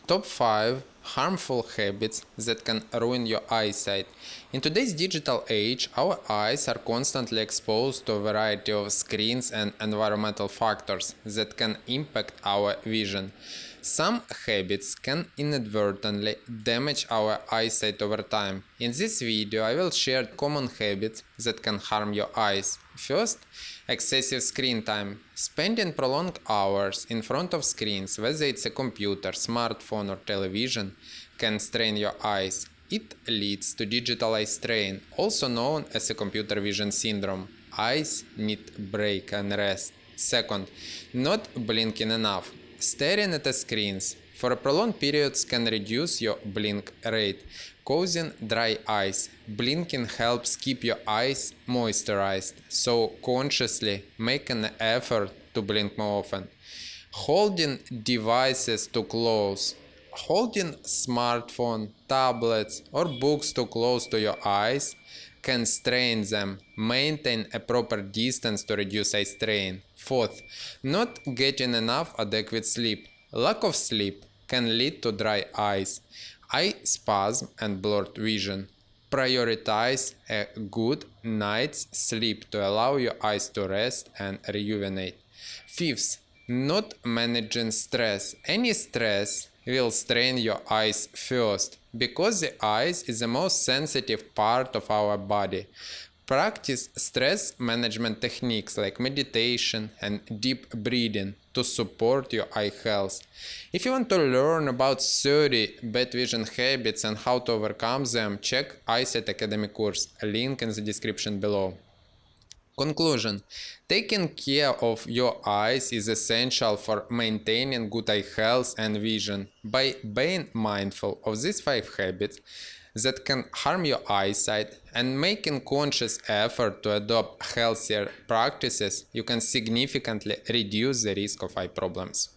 Top 5 harmful habits that can ruin your eyesight. In today's digital age, our eyes are constantly exposed to a variety of screens and environmental factors that can impact our vision. Some habits can inadvertently damage our eyesight over time. In this video, I will share common habits that can harm your eyes. First, excessive screen time. Spending prolonged hours in front of screens, whether it's a computer, smartphone, or television, can strain your eyes. It leads to digital eye strain, also known as a computer vision syndrome. Eyes need break and rest. Second, not blinking enough. Staring at the screens for prolonged periods can reduce your blink rate, causing dry eyes. Blinking helps keep your eyes moisturized, so consciously make an effort to blink more often. Holding devices too close. Holding smartphone, tablets, or books too close to your eyes can strain them. Maintain a proper distance to reduce eye strain. Fourth, not getting enough adequate sleep. Lack of sleep can lead to dry eyes, eye spasm, and blurred vision. Prioritize a good night's sleep to allow your eyes to rest and rejuvenate. Fifth, not managing stress. Any stress will strain your eyes first, because the eyes is the most sensitive part of our body. Practice stress management techniques like meditation and deep breathing to support your eye health. If you want to learn about 30 bad vision habits and how to overcome them, check Eyesight Academy course, link in the description below. Conclusion: taking care of your eyes is essential for maintaining good eye health and vision. By being mindful of these 5 habits that can harm your eyesight and making conscious effort to adopt healthier practices, you can significantly reduce the risk of eye problems.